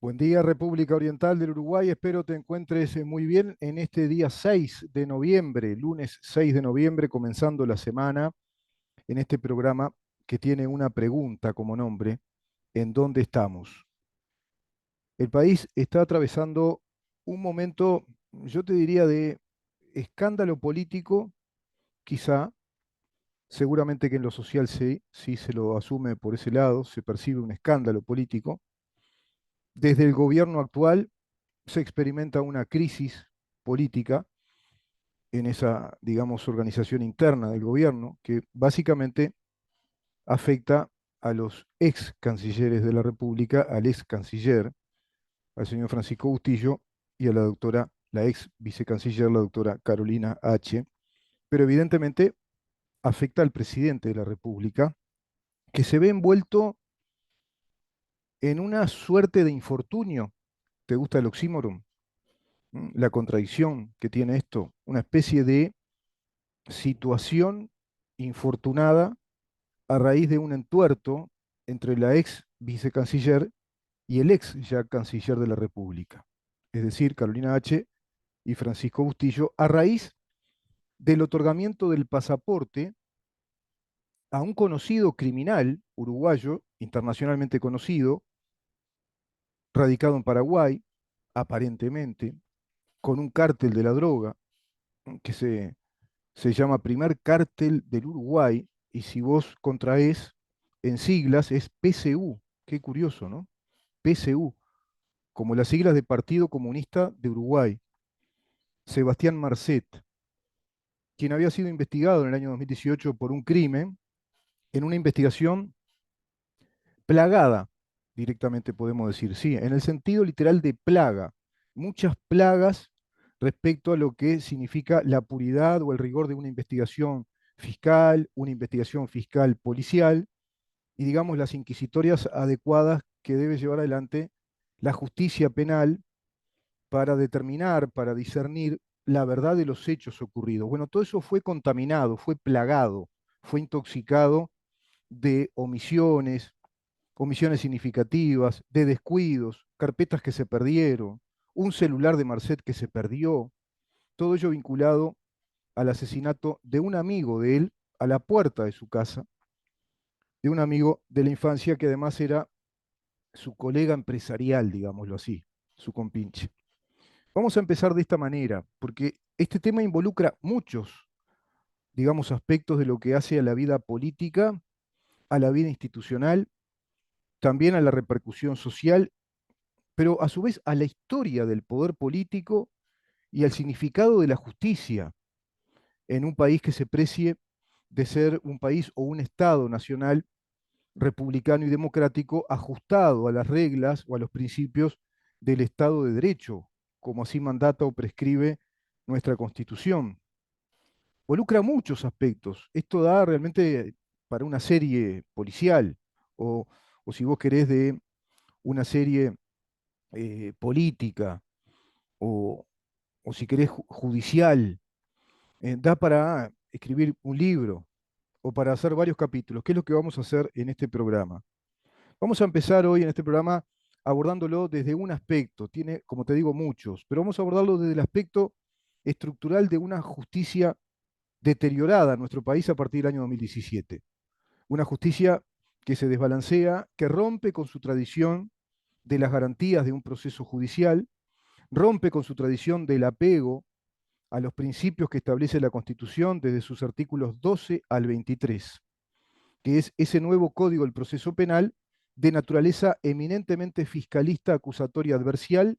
Buen día, República Oriental del Uruguay. Espero te encuentres muy bien en este día 6 de noviembre, lunes 6 de noviembre, comenzando la semana, en este programa que tiene una pregunta como nombre: ¿en dónde estamos? El país está atravesando un momento, yo te diría, de escándalo político, quizá, seguramente que en lo social sí, sí se lo asume por ese lado, se percibe un escándalo político. Desde el gobierno actual se experimenta una crisis política en esa, digamos, organización interna del gobierno que básicamente afecta a los ex cancilleres de la República, al ex canciller, al señor Francisco Bustillo, y a la doctora, la ex vicecanciller, la doctora Carolina H., pero evidentemente afecta al presidente de la República, que se ve envuelto en una suerte de infortunio. ¿Te gusta el oxímoron? La contradicción que tiene esto, una especie de situación infortunada a raíz de un entuerto entre la ex vicecanciller y el ex ya canciller de la República, es decir, Carolina H. y Francisco Bustillo, a raíz del otorgamiento del pasaporte a un conocido criminal uruguayo, internacionalmente conocido, radicado en Paraguay, aparentemente, con un cártel de la droga, que se llama Primer Cártel del Uruguay, y si vos contraes en siglas es PCU. Qué curioso, ¿no? PCU, como las siglas de Partido Comunista de Uruguay. Sebastián Marcet, quien había sido investigado en el año 2018 por un crimen, en una investigación plagada, directamente podemos decir, sí, en el sentido literal de plaga. Muchas plagas respecto a lo que significa la puridad o el rigor de una investigación fiscal policial, y digamos las inquisitorias adecuadas que debe llevar adelante la justicia penal para determinar, para discernir la verdad de los hechos ocurridos. Bueno, todo eso fue contaminado, fue plagado, fue intoxicado de omisiones, omisiones significativas, de descuidos, carpetas que se perdieron, un celular de Marcet que se perdió, todo ello vinculado al asesinato de un amigo de él a la puerta de su casa, de un amigo de la infancia que además era su colega empresarial, digámoslo así, su compinche. Vamos a empezar de esta manera, porque este tema involucra muchos, digamos, aspectos de lo que hace a la vida política, a la vida institucional, también a la repercusión social, pero a su vez a la historia del poder político y al significado de la justicia en un país que se precie de ser un país o un Estado nacional republicano y democrático ajustado a las reglas o a los principios del Estado de Derecho, como así mandata o prescribe nuestra Constitución. Involucra muchos aspectos. Esto da realmente para una serie policial o, o si vos querés, de una serie política o, o si querés judicial. Da para escribir un libro o para hacer varios capítulos, que es lo que vamos a hacer en este programa. Vamos a empezar hoy en este programa abordándolo desde un aspecto, tiene, como te digo, muchos, pero vamos a abordarlo desde el aspecto estructural de una justicia deteriorada en nuestro país a partir del año 2017. Una justicia que se desbalancea, que rompe con su tradición de las garantías de un proceso judicial, rompe con su tradición del apego a los principios que establece la Constitución desde sus artículos 12 al 23, que es ese nuevo Código del Proceso Penal de naturaleza eminentemente fiscalista, acusatoria, adversial.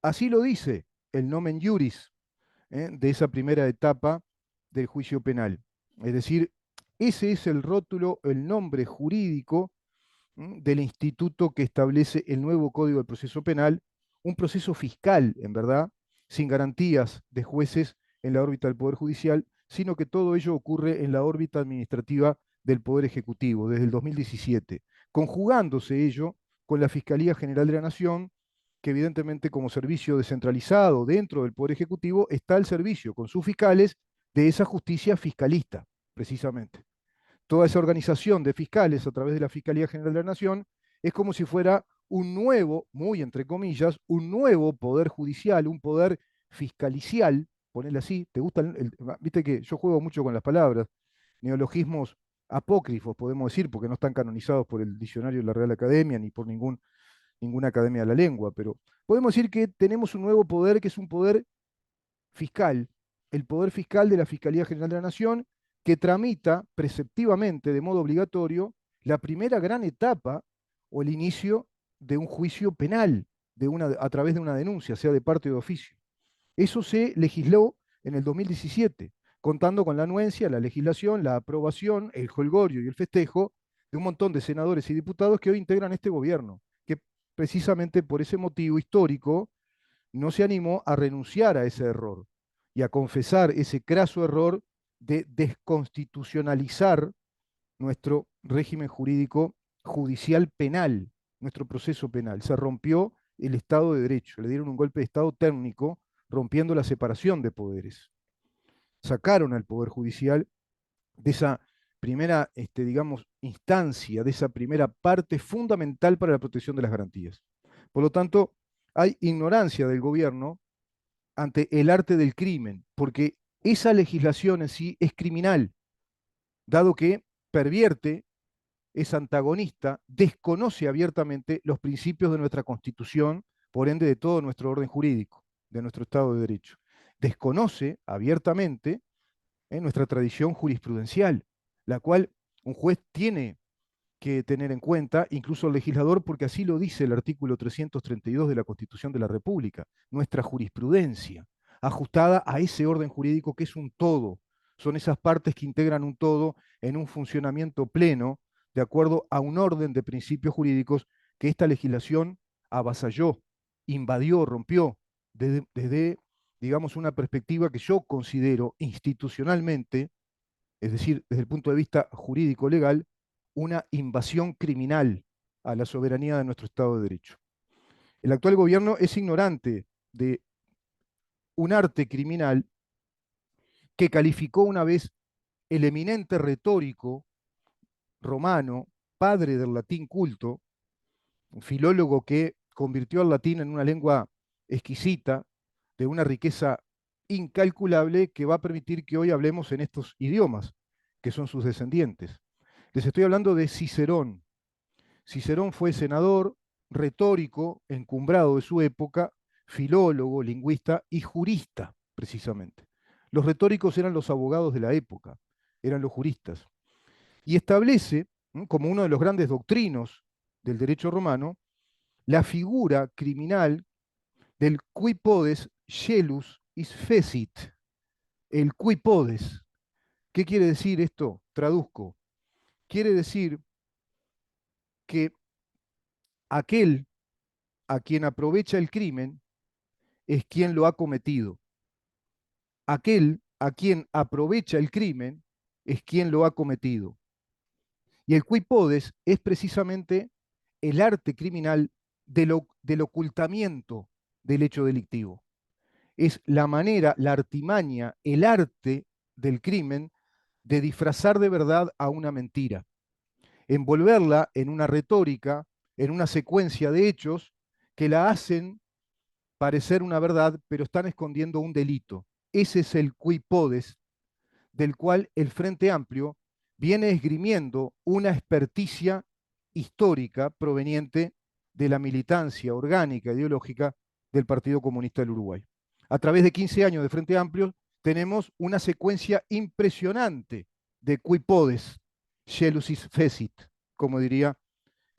Así lo dice el nomen juris de esa primera etapa del juicio penal. Es decir, ese es el rótulo, el nombre jurídico del instituto que establece el nuevo Código del Proceso Penal, un proceso fiscal, en verdad, sin garantías de jueces en la órbita del Poder Judicial, sino que todo ello ocurre en la órbita administrativa del Poder Ejecutivo desde el 2017, conjugándose ello con la Fiscalía General de la Nación, que evidentemente como servicio descentralizado dentro del Poder Ejecutivo está al servicio con sus fiscales de esa justicia fiscalista, precisamente. Toda esa organización de fiscales a través de la Fiscalía General de la Nación es como si fuera un nuevo, muy entre comillas, un nuevo poder judicial, un poder fiscalicial, ponele así, ¿te gusta? Viste que yo juego mucho con las palabras, neologismos apócrifos, podemos decir, porque no están canonizados por el diccionario de la Real Academia ni por ninguna academia de la lengua, pero podemos decir que tenemos un nuevo poder que es un poder fiscal, el poder fiscal de la Fiscalía General de la Nación, que tramita preceptivamente, de modo obligatorio, la primera gran etapa o el inicio de un juicio penal a través de una denuncia, sea de parte o de oficio. Eso se legisló en el 2017, contando con la anuencia, la legislación, la aprobación, el jolgorio y el festejo de un montón de senadores y diputados que hoy integran este gobierno, que precisamente por ese motivo histórico no se animó a renunciar a ese error y a confesar ese craso error de desconstitucionalizar nuestro régimen jurídico judicial penal, nuestro proceso penal. Se rompió el Estado de Derecho, le dieron un golpe de Estado técnico, rompiendo la separación de poderes. Sacaron al Poder Judicial de esa primera, digamos, instancia, de esa primera parte fundamental para la protección de las garantías. Por lo tanto, hay ignorancia del gobierno ante el arte del crimen, porque esa legislación en sí es criminal, dado que pervierte, es antagonista, desconoce abiertamente los principios de nuestra Constitución, por ende de todo nuestro orden jurídico, de nuestro Estado de Derecho. Desconoce abiertamente nuestra tradición jurisprudencial, la cual un juez tiene que tener en cuenta, incluso el legislador, porque así lo dice el artículo 332 de la Constitución de la República, nuestra jurisprudencia, ajustada a ese orden jurídico que es un todo. Son esas partes que integran un todo en un funcionamiento pleno, de acuerdo a un orden de principios jurídicos que esta legislación avasalló, invadió, rompió, desde digamos, una perspectiva que yo considero institucionalmente, es decir, desde el punto de vista jurídico-legal, una invasión criminal a la soberanía de nuestro Estado de Derecho. El actual gobierno es ignorante de un arte criminal que calificó una vez el eminente retórico romano, padre del latín culto, un filólogo que convirtió al latín en una lengua exquisita, de una riqueza incalculable que va a permitir que hoy hablemos en estos idiomas, que son sus descendientes. Les estoy hablando de Cicerón. Cicerón fue senador, retórico, encumbrado de su época, filólogo, lingüista y jurista, precisamente. Los retóricos eran los abogados de la época, eran los juristas. Y establece, como uno de los grandes doctrinos del derecho romano, la figura criminal del qui podes scelus is fecit. El qui podes. ¿Qué quiere decir esto? Traduzco. Quiere decir que aquel a quien aprovecha el crimen es quien lo ha cometido. Aquel a quien aprovecha el crimen es quien lo ha cometido. Y el qui podes es precisamente el arte criminal del ocultamiento del hecho delictivo. Es la manera, la artimaña, el arte del crimen de disfrazar de verdad a una mentira, envolverla en una retórica, en una secuencia de hechos que la hacen parecer una verdad, pero están escondiendo un delito. Ese es el qui podes, del cual el Frente Amplio viene esgrimiendo una experticia histórica proveniente de la militancia orgánica ideológica del Partido Comunista del Uruguay. A través de 15 años de Frente Amplio tenemos una secuencia impresionante de qui podes, scelus fecit, como diría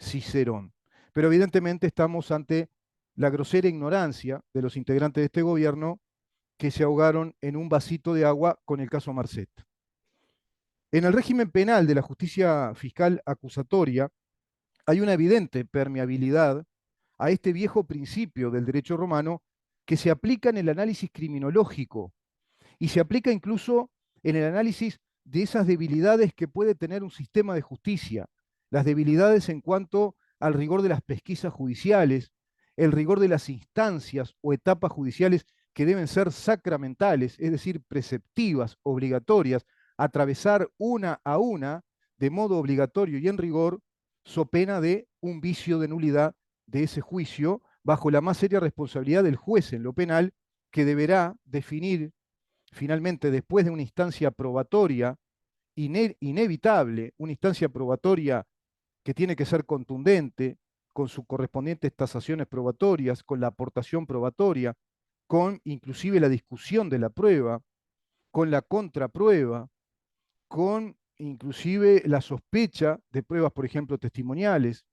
Cicerón. Pero evidentemente estamos ante la grosera ignorancia de los integrantes de este gobierno que se ahogaron en un vasito de agua con el caso Marcet. En el régimen penal de la justicia fiscal acusatoria hay una evidente permeabilidad a este viejo principio del derecho romano que se aplica en el análisis criminológico y se aplica incluso en el análisis de esas debilidades que puede tener un sistema de justicia, las debilidades en cuanto al rigor de las pesquisas judiciales, el rigor de las instancias o etapas judiciales que deben ser sacramentales, es decir, preceptivas, obligatorias, atravesar una a una de modo obligatorio y en rigor, so pena de un vicio de nulidad de ese juicio bajo la más seria responsabilidad del juez en lo penal, que deberá definir finalmente, después de una instancia probatoria inevitable, una instancia probatoria que tiene que ser contundente, con sus correspondientes tasaciones probatorias, con la aportación probatoria, con inclusive la discusión de la prueba, con la contraprueba, con inclusive la sospecha de pruebas, por ejemplo, testimoniales.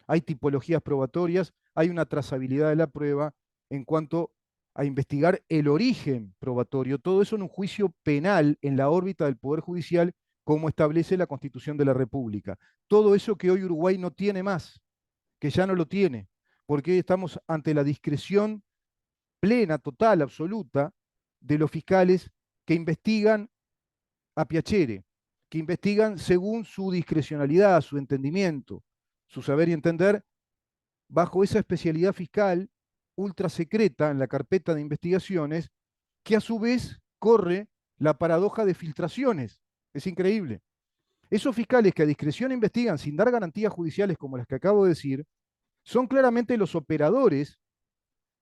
Hay tipologías probatorias, hay una trazabilidad de la prueba en cuanto a investigar el origen probatorio, todo eso en un juicio penal en la órbita del Poder Judicial, como establece la Constitución de la República. Todo eso que hoy Uruguay no tiene más, que ya no lo tiene, porque hoy estamos ante la discreción plena, total, absoluta de los fiscales que investigan a piacere, que investigan según su discrecionalidad, su entendimiento, su saber y entender, bajo esa especialidad fiscal ultra secreta en la carpeta de investigaciones, que a su vez corre la paradoja de filtraciones. Es increíble. Esos fiscales que a discreción investigan sin dar garantías judiciales como las que acabo de decir, son claramente los operadores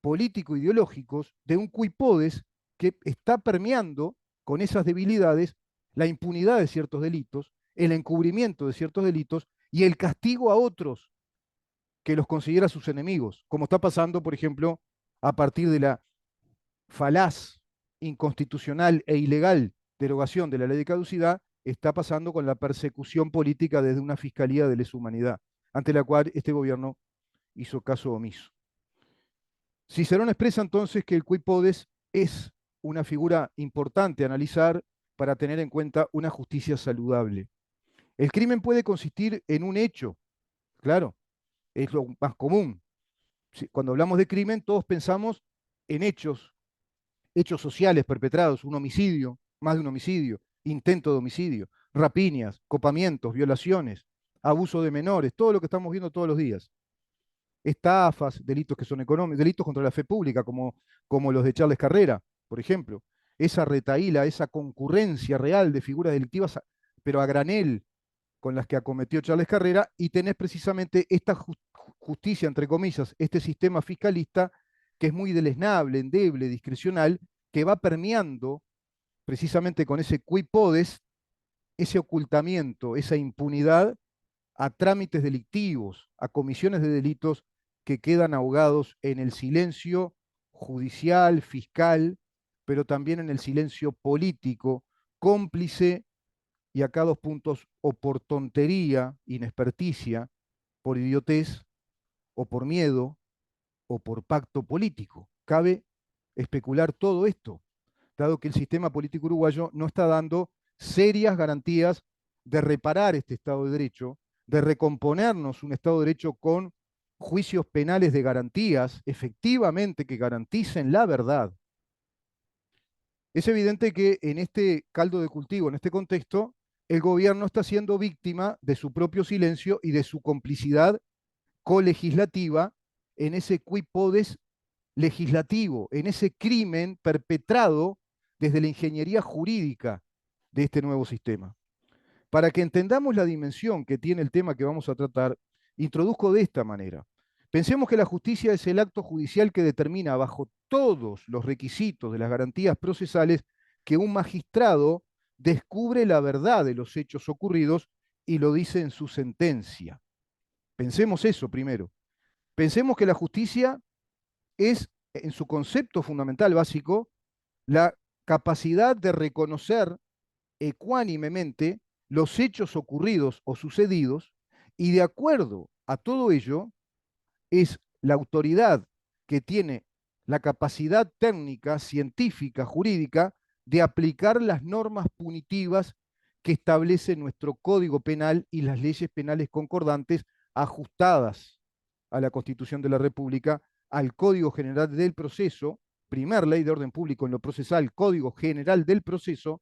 político-ideológicos de un cuipodes que está permeando con esas debilidades la impunidad de ciertos delitos, el encubrimiento de ciertos delitos y el castigo a otros que los considera sus enemigos, como está pasando, por ejemplo, a partir de la falaz, inconstitucional e ilegal derogación de la ley de caducidad, está pasando con la persecución política desde una fiscalía de lesa humanidad, ante la cual este gobierno hizo caso omiso. Cicerón expresa entonces que el quipodes es una figura importante a analizar para tener en cuenta una justicia saludable. El crimen puede consistir en un hecho, claro, es lo más común. Cuando hablamos de crimen, todos pensamos en hechos, hechos sociales perpetrados, un homicidio, más de un homicidio, intento de homicidio, rapiñas, copamientos, violaciones, abuso de menores, todo lo que estamos viendo todos los días. Estafas, delitos que son económicos, delitos contra la fe pública, como los de Charles Carrera, por ejemplo. Esa retaíla, esa concurrencia real de figuras delictivas, pero a granel, con las que acometió Charles Carrera, y tenés precisamente esta justicia, entre comillas, este sistema fiscalista que es muy deleznable, endeble, discrecional, que va permeando precisamente con ese quipodes, ese ocultamiento, esa impunidad a trámites delictivos, a comisiones de delitos que quedan ahogados en el silencio judicial, fiscal, pero también en el silencio político, cómplice, y acá dos puntos, o por tontería, inexperticia, por idiotez, o por miedo, o por pacto político. Cabe especular todo esto, dado que el sistema político uruguayo no está dando serias garantías de reparar este Estado de Derecho, de recomponernos un Estado de Derecho con juicios penales de garantías, efectivamente que garanticen la verdad. Es evidente que en este caldo de cultivo, en este contexto, el gobierno está siendo víctima de su propio silencio y de su complicidad colegislativa en ese quipodes legislativo, en ese crimen perpetrado desde la ingeniería jurídica de este nuevo sistema. Para que entendamos la dimensión que tiene el tema que vamos a tratar, introduzco de esta manera. Pensemos que la justicia es el acto judicial que determina bajo todos los requisitos de las garantías procesales que un magistrado descubre la verdad de los hechos ocurridos y lo dice en su sentencia. Pensemos eso primero. Pensemos que la justicia es, en su concepto fundamental básico, la capacidad de reconocer ecuánimemente los hechos ocurridos o sucedidos y de acuerdo a todo ello es la autoridad que tiene la capacidad técnica, científica, jurídica de aplicar las normas punitivas que establece nuestro Código Penal y las leyes penales concordantes ajustadas a la Constitución de la República, al Código General del Proceso, primer ley de orden público en lo procesal, Código General del Proceso,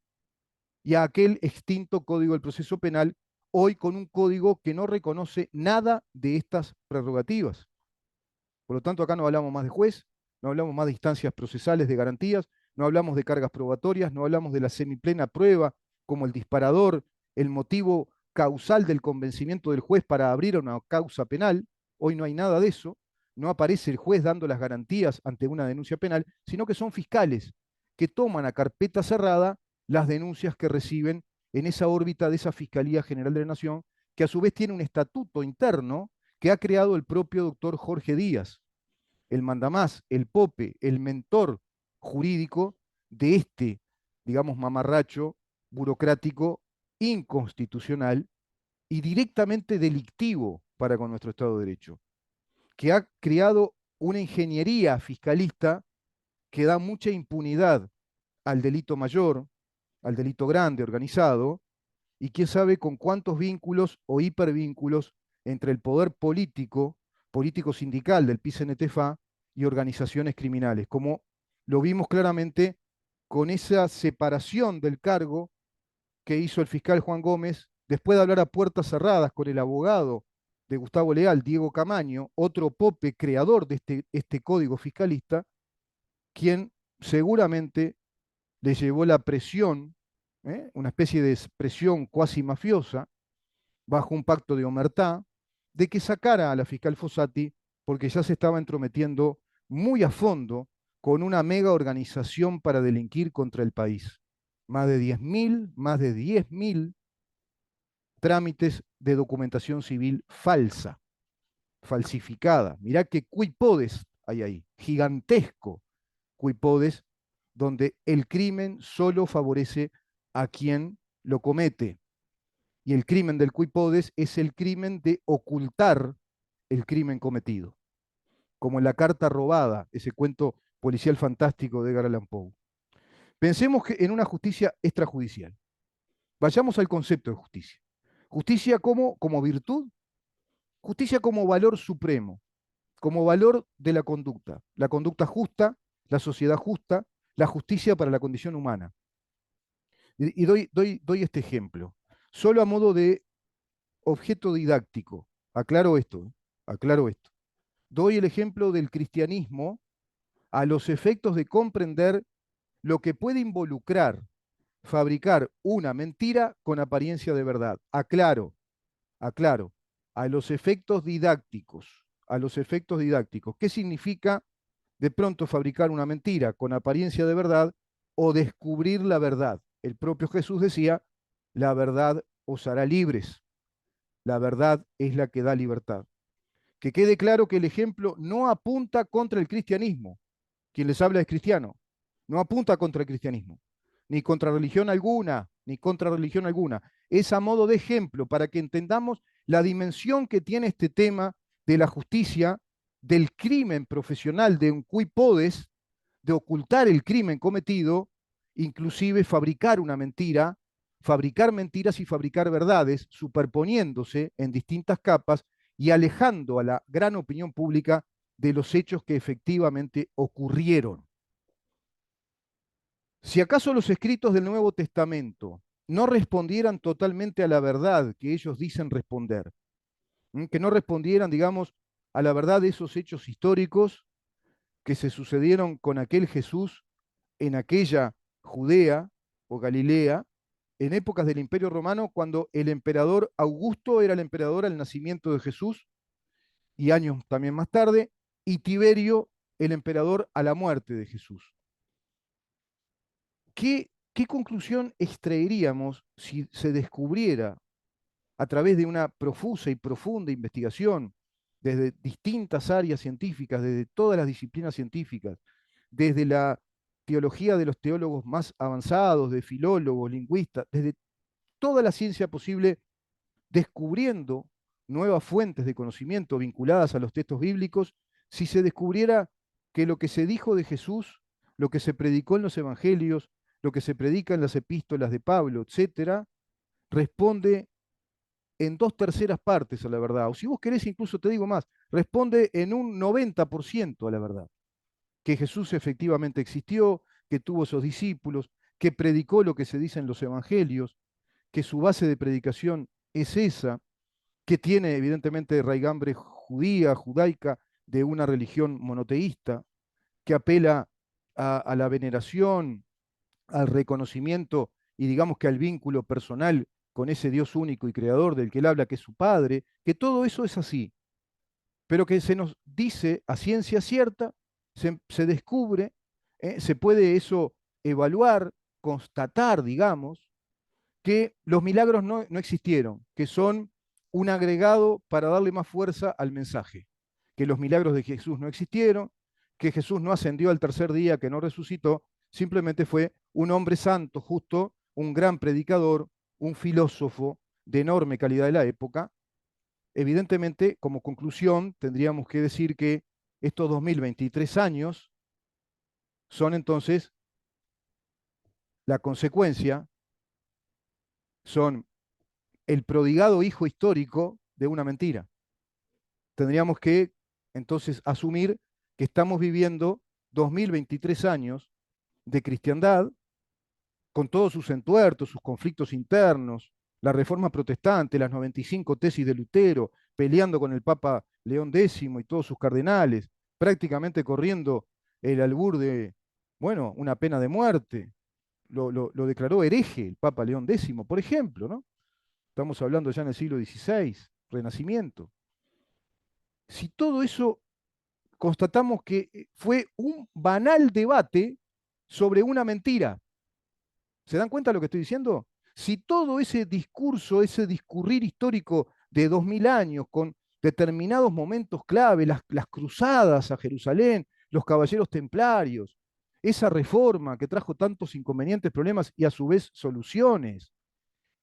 y a aquel extinto Código del Proceso Penal, hoy con un código que no reconoce nada de estas prerrogativas. Por lo tanto, acá no hablamos más de juez, no hablamos más de instancias procesales de garantías, no hablamos de cargas probatorias, no hablamos de la semiplena prueba como el disparador, el motivo causal del convencimiento del juez para abrir una causa penal. Hoy no hay nada de eso. no aparece el juez dando las garantías ante una denuncia penal, sino que son fiscales que toman a carpeta cerrada las denuncias que reciben en esa órbita de esa Fiscalía General de la Nación, que a su vez tiene un estatuto interno que ha creado el propio doctor Jorge Díaz, el mandamás, el pope, el mentor jurídico de este, digamos, mamarracho burocrático, inconstitucional y directamente delictivo para con nuestro Estado de Derecho, que ha creado una ingeniería fiscalista que da mucha impunidad al delito mayor, al delito grande, organizado, y quién sabe con cuántos vínculos o hipervínculos entre el poder político, político sindical del PICNTFA y organizaciones criminales, como lo vimos claramente con esa separación del cargo que hizo el fiscal Juan Gómez después de hablar a puertas cerradas con el abogado de Gustavo Leal, Diego Camaño, otro pope creador de este código fiscalista, quien seguramente le llevó la presión, una especie de presión cuasi mafiosa, bajo un pacto de omertá, de que sacara a la fiscal Fossati porque ya se estaba entrometiendo muy a fondo con una mega organización para delinquir contra el país. Más de 10.000 trámites de documentación civil falsa, falsificada. Mirá qué cuipodes hay ahí, gigantesco cuipodes, donde el crimen solo favorece a quien lo comete. Y el crimen del cuipodes es el crimen de ocultar el crimen cometido, como en La carta robada, ese cuento policial fantástico de Edgar Allan Poe. Pensemos que en una justicia extrajudicial. Vayamos al concepto de justicia. Justicia como virtud, justicia como valor supremo, como valor de la conducta justa, la sociedad justa, la justicia para la condición humana. Y doy este ejemplo, solo a modo de objeto didáctico. Aclaro esto, aclaro esto. Doy el ejemplo del cristianismo a los efectos de comprender lo que puede involucrar fabricar una mentira con apariencia de verdad. Aclaro, aclaro, a los efectos didácticos, a los efectos didácticos. ¿Qué significa de pronto fabricar una mentira con apariencia de verdad o descubrir la verdad? El propio Jesús decía, la verdad os hará libres. La verdad es la que da libertad. Que quede claro que el ejemplo no apunta contra el cristianismo. Quien les habla es cristiano. No apunta contra el cristianismo, ni contra religión alguna, ni contra religión alguna. Es a modo de ejemplo para que entendamos la dimensión que tiene este tema de la justicia, del crimen profesional, de un cui podes, de ocultar el crimen cometido, inclusive fabricar una mentira, fabricar mentiras y fabricar verdades, superponiéndose en distintas capas y alejando a la gran opinión pública de los hechos que efectivamente ocurrieron. Si acaso los escritos del Nuevo Testamento no respondieran totalmente a la verdad que ellos dicen responder, que no respondieran, digamos, a la verdad de esos hechos históricos que se sucedieron con aquel Jesús en aquella Judea o Galilea, en épocas del Imperio Romano, cuando el emperador Augusto era el emperador al nacimiento de Jesús, y años también más tarde, y Tiberio el emperador a la muerte de Jesús. ¿Qué conclusión extraeríamos si se descubriera a través de una profusa y profunda investigación desde distintas áreas científicas, desde todas las disciplinas científicas, desde la teología de los teólogos más avanzados, de filólogos, lingüistas, desde toda la ciencia posible, descubriendo nuevas fuentes de conocimiento vinculadas a los textos bíblicos, si se descubriera que lo que se dijo de Jesús, lo que se predicó en los evangelios, lo que se predica en las epístolas de Pablo, etcétera, responde en 2/3 a la verdad. O si vos querés, incluso te digo más, responde en un 90% a la verdad. Que Jesús efectivamente existió, que tuvo esos discípulos, que predicó lo que se dice en los evangelios, que su base de predicación es esa, que tiene evidentemente raigambre judía, judaica, de una religión monoteísta, que apela a la veneración, al reconocimiento y digamos que al vínculo personal con ese Dios único y creador del que él habla, que es su Padre, que todo eso es así, pero que se nos dice a ciencia cierta, se descubre, se puede eso evaluar, constatar, digamos, que los milagros no existieron, que son un agregado para darle más fuerza al mensaje, que los milagros de Jesús no existieron, que Jesús no ascendió al tercer día, que no resucitó, simplemente fue un hombre santo, justo, un gran predicador, un filósofo de enorme calidad de la época. Evidentemente, como conclusión, tendríamos que decir que estos 2023 años son entonces la consecuencia, son el prodigado hijo histórico de una mentira. Tendríamos que entonces asumir que estamos viviendo 2023 años de cristiandad, con todos sus entuertos, sus conflictos internos, la reforma protestante, las 95 tesis de Lutero, peleando con el Papa León X y todos sus cardenales, prácticamente corriendo el albur de, bueno, una pena de muerte. Lo declaró hereje el Papa León X, por ejemplo, ¿no? Estamos hablando ya en el siglo XVI, Renacimiento. Si todo eso constatamos que fue un banal debate sobre una mentira, ¿se dan cuenta de lo que estoy diciendo? Si todo ese discurso, ese discurrir histórico de 2000 años, con determinados momentos clave, las cruzadas a Jerusalén, los caballeros templarios, esa reforma que trajo tantos inconvenientes, problemas y a su vez soluciones,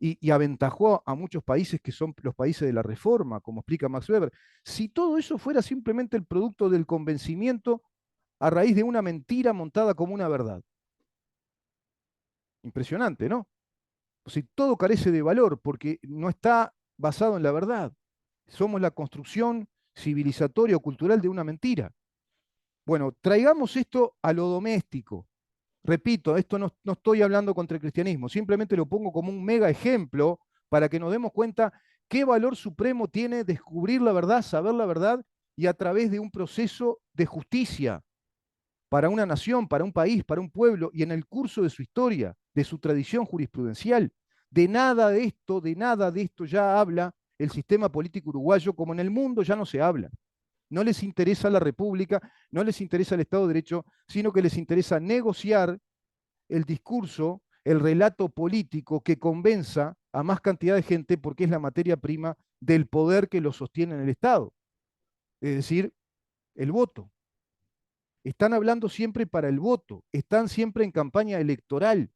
y aventajó a muchos países que son los países de la reforma, como explica Max Weber, si todo eso fuera simplemente el producto del convencimiento a raíz de una mentira montada como una verdad. Impresionante, ¿no? Si todo carece de valor porque no está basado en la verdad. Somos la construcción civilizatoria o cultural de una mentira. Bueno, traigamos esto a lo doméstico. Repito, esto no estoy hablando contra el cristianismo, simplemente lo pongo como un mega ejemplo para que nos demos cuenta qué valor supremo tiene descubrir la verdad, saber la verdad y a través de un proceso de justicia para una nación, para un país, para un pueblo y en el curso de su historia, de su tradición jurisprudencial. De nada de esto ya habla el sistema político uruguayo, como en el mundo ya no se habla. No les interesa la república, no les interesa el Estado de Derecho, sino que les interesa negociar el discurso, el relato político que convenza a más cantidad de gente porque es la materia prima del poder que lo sostiene en el Estado, es decir, el voto. Están hablando siempre para el voto, están siempre en campaña electoral.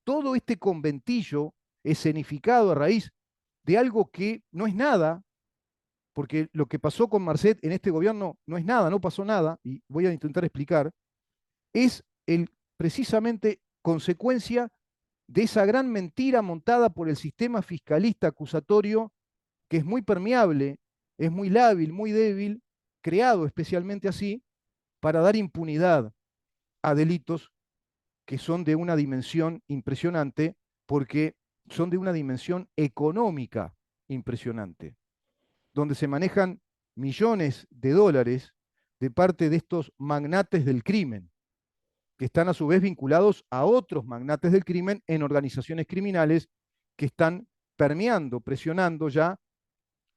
Todo este conventillo escenificado a raíz de algo que no es nada, porque lo que pasó con Marcet en este gobierno no es nada, no pasó nada, y voy a intentar explicar, es precisamente consecuencia de esa gran mentira montada por el sistema fiscalista acusatorio, que es muy permeable, es muy lábil, muy débil, creado especialmente así, para dar impunidad a delitos que son de una dimensión impresionante, porque son de una dimensión económica impresionante, donde se manejan millones de dólares de parte de estos magnates del crimen, que están a su vez vinculados a otros magnates del crimen en organizaciones criminales que están permeando, presionando ya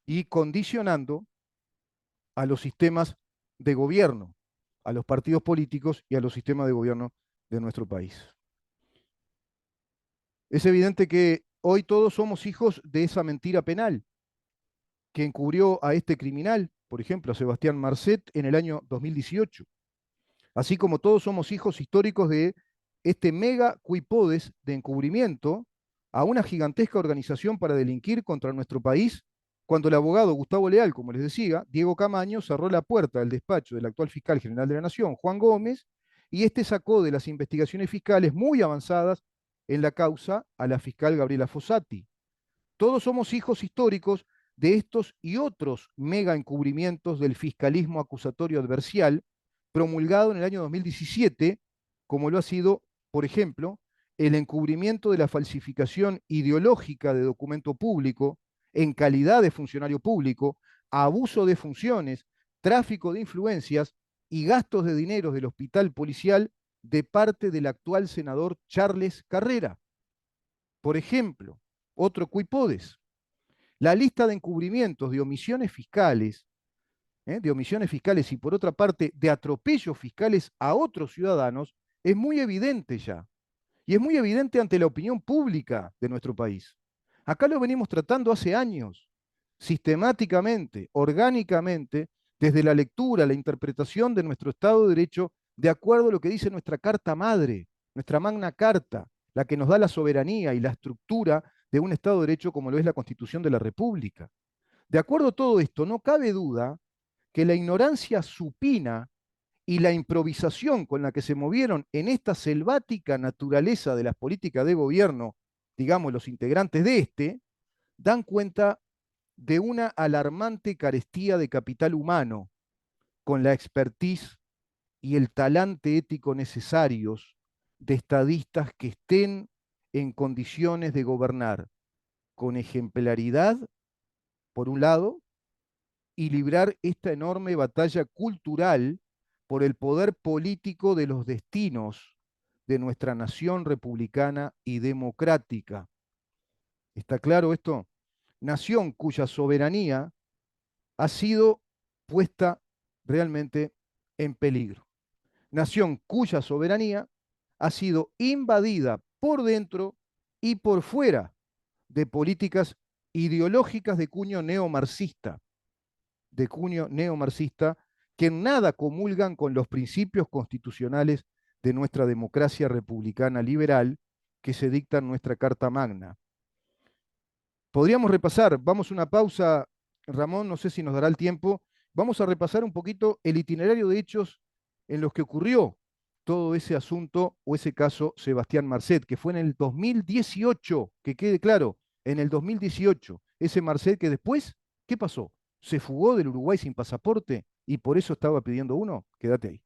y condicionando a los sistemas de gobierno, a los partidos políticos y a los sistemas de gobierno de nuestro país. Es evidente que hoy todos somos hijos de esa mentira penal que encubrió a este criminal, por ejemplo, a Sebastián Marcet, en el año 2018. Así como todos somos hijos históricos de este mega cuipodes de encubrimiento a una gigantesca organización para delinquir contra nuestro país, cuando el abogado Gustavo Leal, como les decía, Diego Camaño, cerró la puerta del despacho del actual fiscal general de la Nación, Juan Gómez, y este sacó de las investigaciones fiscales muy avanzadas en la causa a la fiscal Gabriela Fossati. Todos somos hijos históricos de estos y otros mega encubrimientos del fiscalismo acusatorio adversarial promulgado en el año 2017, como lo ha sido, por ejemplo, el encubrimiento de la falsificación ideológica de documento público en calidad de funcionario público, abuso de funciones, tráfico de influencias y gastos de dinero del hospital policial de parte del actual senador Charles Carrera. Por ejemplo, otro cuipodes. La lista de encubrimientos de omisiones fiscales de omisiones fiscales y por otra parte de atropellos fiscales a otros ciudadanos, es muy evidente ya. Y es muy evidente ante la opinión pública de nuestro país. Acá lo venimos tratando hace años, sistemáticamente, orgánicamente, desde la lectura, la interpretación de nuestro Estado de Derecho, de acuerdo a lo que dice nuestra Carta Madre, nuestra Magna Carta, la que nos da la soberanía y la estructura de un Estado de Derecho como lo es la Constitución de la República. De acuerdo a todo esto, no cabe duda que la ignorancia supina y la improvisación con la que se movieron en esta selvática naturaleza de las políticas de gobierno, digamos, los integrantes de este, dan cuenta de una alarmante carestía de capital humano, con la expertise y el talante ético necesarios de estadistas que estén en condiciones de gobernar con ejemplaridad, por un lado, y librar esta enorme batalla cultural por el poder político de los destinos de nuestra nación republicana y democrática. ¿Está claro esto? Nación cuya soberanía ha sido puesta realmente en peligro. Nación cuya soberanía ha sido invadida por dentro y por fuera de políticas ideológicas de cuño neomarxista, que en nada comulgan con los principios constitucionales de nuestra democracia republicana liberal que se dicta en nuestra Carta Magna. Podríamos repasar, vamos a una pausa, Ramón, no sé si nos dará el tiempo, vamos a repasar un poquito el itinerario de hechos en los que ocurrió todo ese asunto o ese caso Sebastián Marcet, que fue en el 2018, que quede claro, en el 2018, ese Marcet que después, ¿qué pasó? ¿Se fugó del Uruguay sin pasaporte y por eso estaba pidiendo uno? Quédate ahí.